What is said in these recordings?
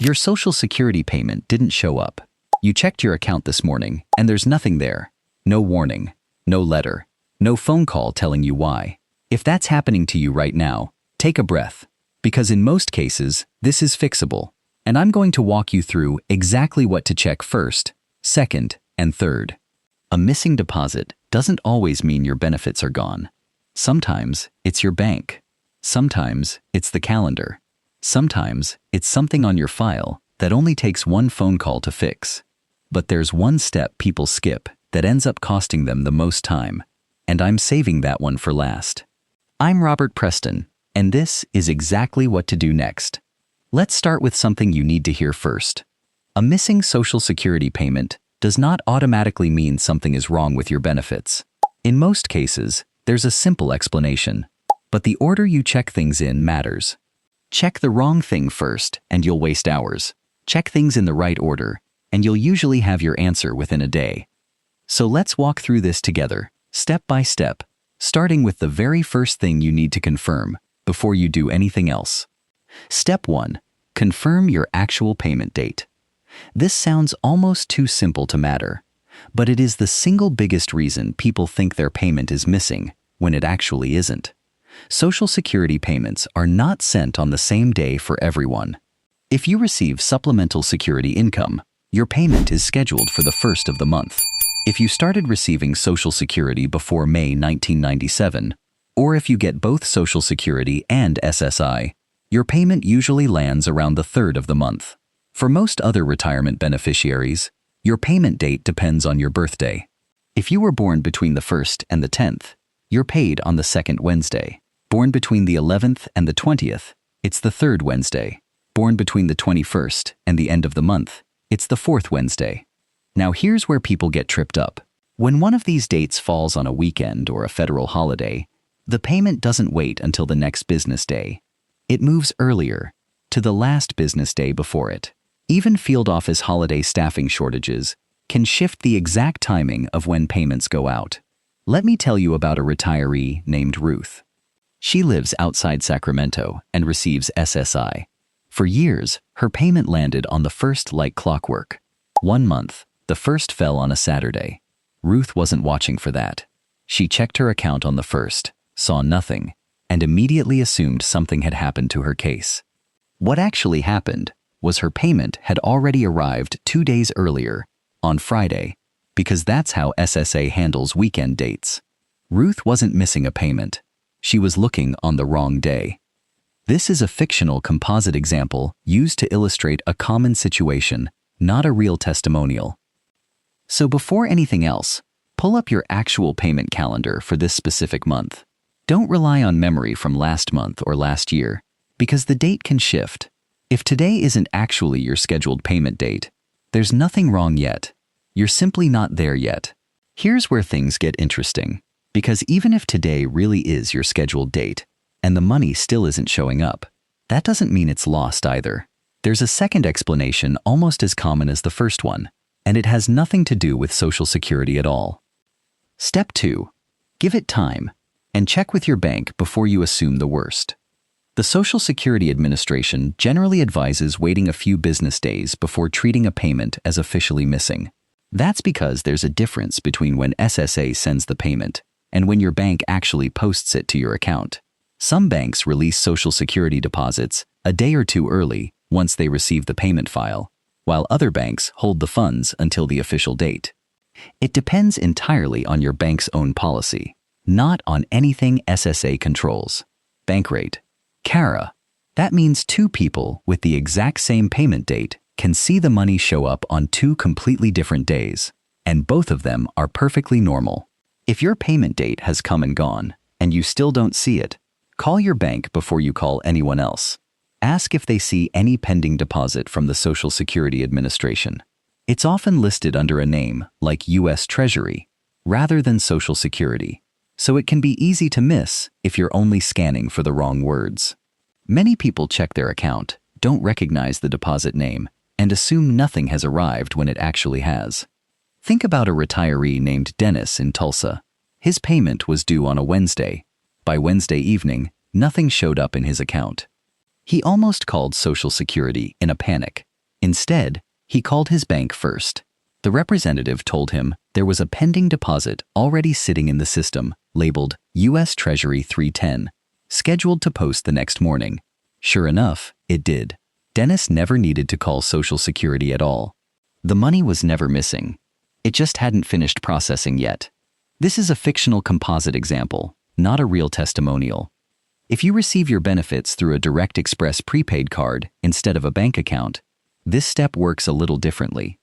Your Social Security payment didn't show up. You checked your account this morning, and there's nothing there. No warning, no letter, no phone call telling you why. If that's happening to you right now, take a breath, because in most cases, this is fixable, and I'm going to walk you through exactly what to check first, second, and third. A missing deposit doesn't always mean your benefits are gone. Sometimes it's your bank. Sometimes it's the calendar. Sometimes it's something on your file that only takes one phone call to fix. But there's one step people skip that ends up costing them the most time, and I'm saving that one for last. I'm Robert Preston, and this is exactly what to do next. Let's start with something you need to hear first. A missing Social Security payment does not automatically mean something is wrong with your benefits. In most cases, there's a simple explanation, but the order you check things in matters. Check the wrong thing first, and you'll waste hours. Check things in the right order, and you'll usually have your answer within a day. So let's walk through this together, step by step, starting with the very first thing you need to confirm before you do anything else. Step 1. Confirm your actual payment date. This sounds almost too simple to matter, but it is the single biggest reason people think their payment is missing when it actually isn't. Social Security payments are not sent on the same day for everyone. If you receive supplemental security income, your payment is scheduled for the first of the month. If you started receiving Social Security before May 1997, or if you get both Social Security and SSI, your payment usually lands around the third of the month. For most other retirement beneficiaries, your payment date depends on your birthday. If you were born between the 1st and the 10th, you're paid on the 2nd Wednesday. Born between the 11th and the 20th, it's the 3rd Wednesday. Born between the 21st and the end of the month, it's the 4th Wednesday. Now here's where people get tripped up. When one of these dates falls on a weekend or a federal holiday, the payment doesn't wait until the next business day. It moves earlier, to the last business day before it. Even field office holiday staffing shortages can shift the exact timing of when payments go out. Let me tell you about a retiree named Ruth. She lives outside Sacramento and receives SSI. For years, her payment landed on the 1st like clockwork. One month, the 1st fell on a Saturday. Ruth wasn't watching for that. She checked her account on the 1st, saw nothing, and immediately assumed something had happened to her case. What actually happened was her payment had already arrived 2 days earlier, on Friday, because that's how SSA handles weekend dates. Ruth wasn't missing a payment. She was looking on the wrong day. This is a fictional composite example used to illustrate a common situation, not a real testimonial. So before anything else, pull up your actual payment calendar for this specific month. Don't rely on memory from last month or last year, because the date can shift. If today isn't actually your scheduled payment date, there's nothing wrong yet. You're simply not there yet. Here's where things get interesting. Because even if today really is your scheduled date, and the money still isn't showing up, that doesn't mean it's lost either. There's a second explanation almost as common as the first one, and it has nothing to do with Social Security at all. Step 2. Give it time, and check with your bank before you assume the worst. The Social Security Administration generally advises waiting a few business days before treating a payment as officially missing. That's because there's a difference between when SSA sends the payment and when your bank actually posts it to your account. Some banks release Social Security deposits a day or two early once they receive the payment file, while other banks hold the funds until the official date. It depends entirely on your bank's own policy, not on anything SSA controls. Bank rate. CARA. That means two people with the exact same payment date can see the money show up on two completely different days, and both of them are perfectly normal. If your payment date has come and gone, and you still don't see it, call your bank before you call anyone else. Ask if they see any pending deposit from the Social Security Administration. It's often listed under a name like U.S. Treasury, rather than Social Security, so it can be easy to miss if you're only scanning for the wrong words. Many people check their account, don't recognize the deposit name, and assume nothing has arrived when it actually has. Think about a retiree named Dennis in Tulsa. His payment was due on a Wednesday. By Wednesday evening, nothing showed up in his account. He almost called Social Security in a panic. Instead, he called his bank first. The representative told him there was a pending deposit already sitting in the system, labeled U.S. Treasury 310, scheduled to post the next morning. Sure enough, it did. Dennis never needed to call Social Security at all. The money was never missing. It just hadn't finished processing yet. This is a fictional composite example, not a real testimonial. If you receive your benefits through a Direct Express prepaid card instead of a bank account, this step works a little differently.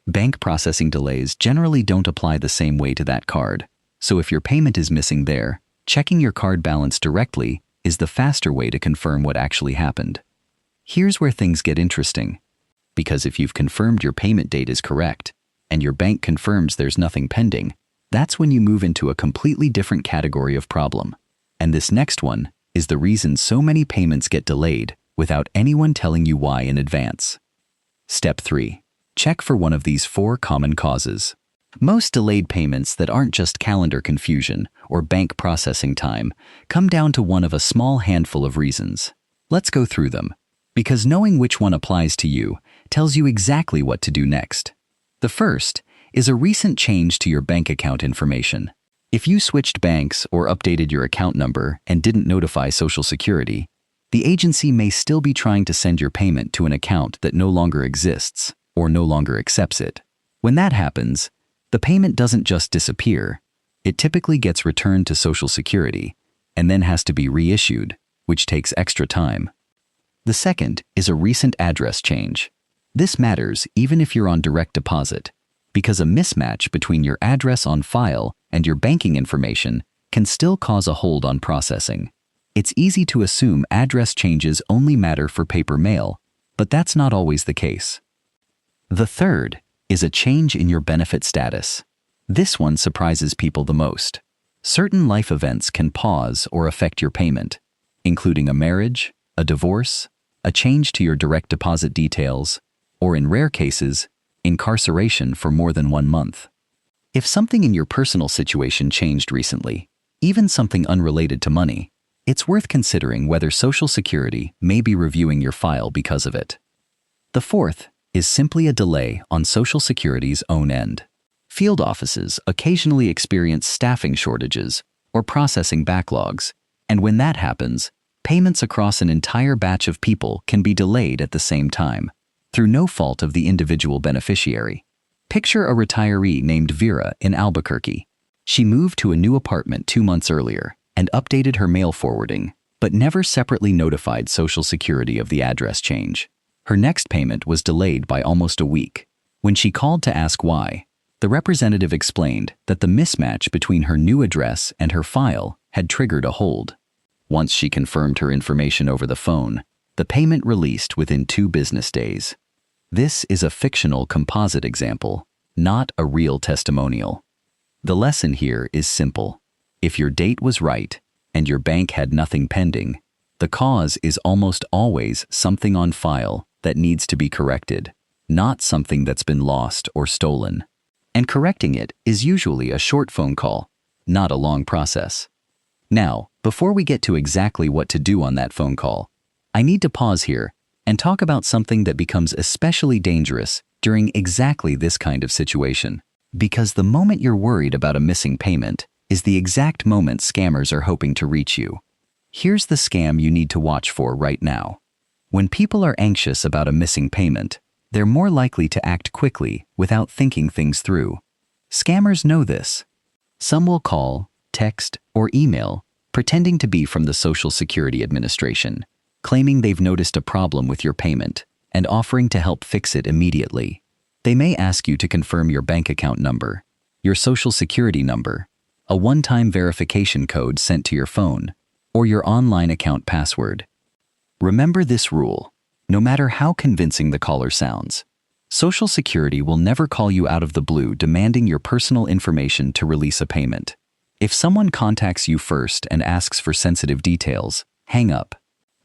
Bank processing delays generally don't apply the same way to that card, so if your payment is missing there, checking your card balance directly is the faster way to confirm what actually happened. Here's where things get interesting. Because if you've confirmed your payment date is correct, and your bank confirms there's nothing pending, that's when you move into a completely different category of problem. And this next one is the reason so many payments get delayed without anyone telling you why in advance. Step 3. Check for one of these 4 common causes. Most delayed payments that aren't just calendar confusion or bank processing time come down to one of a small handful of reasons. Let's go through them, because knowing which one applies to you tells you exactly what to do next. The first is a recent change to your bank account information. If you switched banks or updated your account number and didn't notify Social Security, the agency may still be trying to send your payment to an account that no longer exists or no longer accepts it. When that happens, the payment doesn't just disappear. It typically gets returned to Social Security and then has to be reissued, which takes extra time. The second is a recent address change. This matters even if you're on direct deposit, because a mismatch between your address on file and your banking information can still cause a hold on processing. It's easy to assume address changes only matter for paper mail, but that's not always the case. The third is a change in your benefit status. This one surprises people the most. Certain life events can pause or affect your payment, including a marriage, a divorce, a change to your direct deposit details, or in rare cases, incarceration for more than 1 month. If something in your personal situation changed recently, even something unrelated to money, it's worth considering whether Social Security may be reviewing your file because of it. The fourth is simply a delay on Social Security's own end. Field offices occasionally experience staffing shortages or processing backlogs, and when that happens, payments across an entire batch of people can be delayed at the same time, through no fault of the individual beneficiary. Picture a retiree named Vera in Albuquerque. She moved to a new apartment 2 months earlier and updated her mail forwarding, but never separately notified Social Security of the address change. Her next payment was delayed by almost a week. When she called to ask why, the representative explained that the mismatch between her new address and her file had triggered a hold. Once she confirmed her information over the phone, the payment released within 2 business days. This is a fictional composite example, not a real testimonial. The lesson here is simple. If your date was right and your bank had nothing pending, the cause is almost always something on file that needs to be corrected, not something that's been lost or stolen. And correcting it is usually a short phone call, not a long process. Now, before we get to exactly what to do on that phone call, I need to pause here and talk about something that becomes especially dangerous during exactly this kind of situation. Because the moment you're worried about a missing payment is the exact moment scammers are hoping to reach you. Here's the scam you need to watch for right now. When people are anxious about a missing payment, they're more likely to act quickly without thinking things through. Scammers know this. Some will call, text, or email, pretending to be from the Social Security Administration, claiming they've noticed a problem with your payment and offering to help fix it immediately. They may ask you to confirm your bank account number, your Social Security number, a one-time verification code sent to your phone, or your online account password. Remember this rule. No matter how convincing the caller sounds, Social Security will never call you out of the blue demanding your personal information to release a payment. If someone contacts you first and asks for sensitive details, hang up.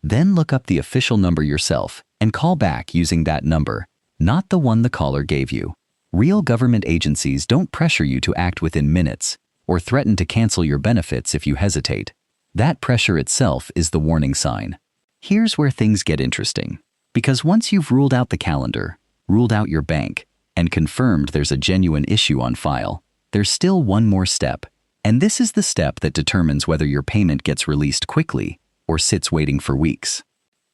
Then look up the official number yourself and call back using that number, not the one the caller gave you. Real government agencies don't pressure you to act within minutes or threaten to cancel your benefits if you hesitate. That pressure itself is the warning sign. Here's where things get interesting. Because once you've ruled out the calendar, ruled out your bank, and confirmed there's a genuine issue on file, there's still one more step. And this is the step that determines whether your payment gets released quickly or sits waiting for weeks.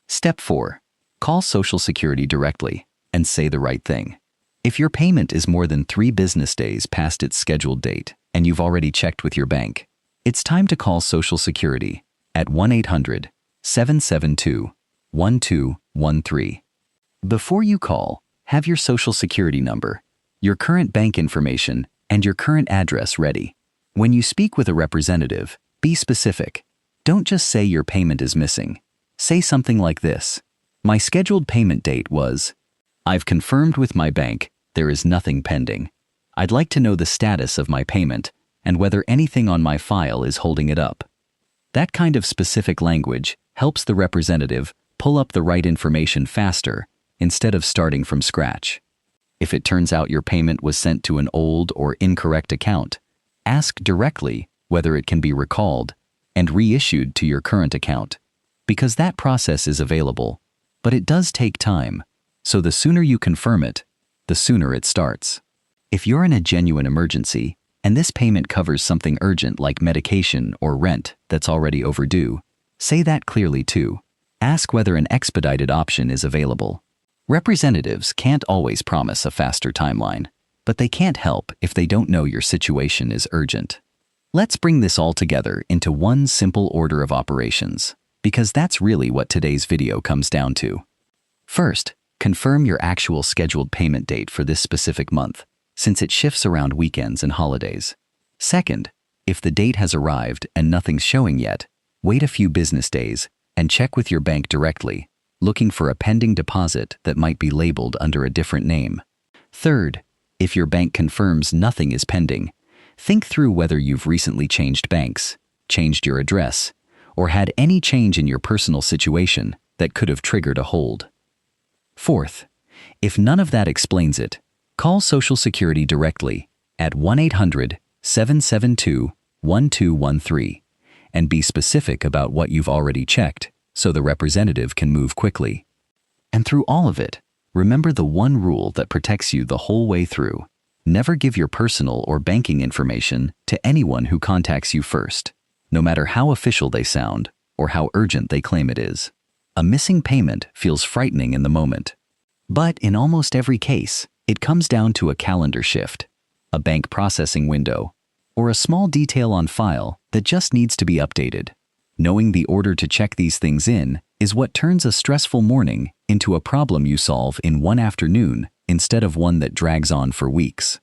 Step 4. Call Social Security directly and say the right thing. If your payment is more than 3 business days past its scheduled date and you've already checked with your bank, it's time to call Social Security at 1-800-772-1213. Before you call, have your Social Security number, your current bank information, and your current address ready. When you speak with a representative, be specific. Don't just say your payment is missing. Say something like this: my scheduled payment date was, I've confirmed with my bank there is nothing pending. I'd like to know the status of my payment and whether anything on my file is holding it up. That kind of specific language helps the representative pull up the right information faster instead of starting from scratch. If it turns out your payment was sent to an old or incorrect account, ask directly whether it can be recalled and reissued to your current account, because that process is available, but it does take time, so the sooner you confirm it, the sooner it starts. If you're in a genuine emergency, and this payment covers something urgent like medication or rent that's already overdue, say that clearly too. Ask whether an expedited option is available. Representatives can't always promise a faster timeline, but they can't help if they don't know your situation is urgent. Let's bring this all together into one simple order of operations, because that's really what today's video comes down to. First, confirm your actual scheduled payment date for this specific month, since it shifts around weekends and holidays. Second, if the date has arrived and nothing's showing yet, wait a few business days and check with your bank directly, looking for a pending deposit that might be labeled under a different name. Third, if your bank confirms nothing is pending, think through whether you've recently changed banks, changed your address, or had any change in your personal situation that could have triggered a hold. Fourth, if none of that explains it, call Social Security directly at 1-800-772-1213 and be specific about what you've already checked so the representative can move quickly. And through all of it, remember the one rule that protects you the whole way through. Never give your personal or banking information to anyone who contacts you first, no matter how official they sound or how urgent they claim it is. A missing payment feels frightening in the moment, but in almost every case, it comes down to a calendar shift, a bank processing window, or a small detail on file that just needs to be updated. Knowing the order to check these things in is what turns a stressful morning into a problem you solve in one afternoon instead of one that drags on for weeks.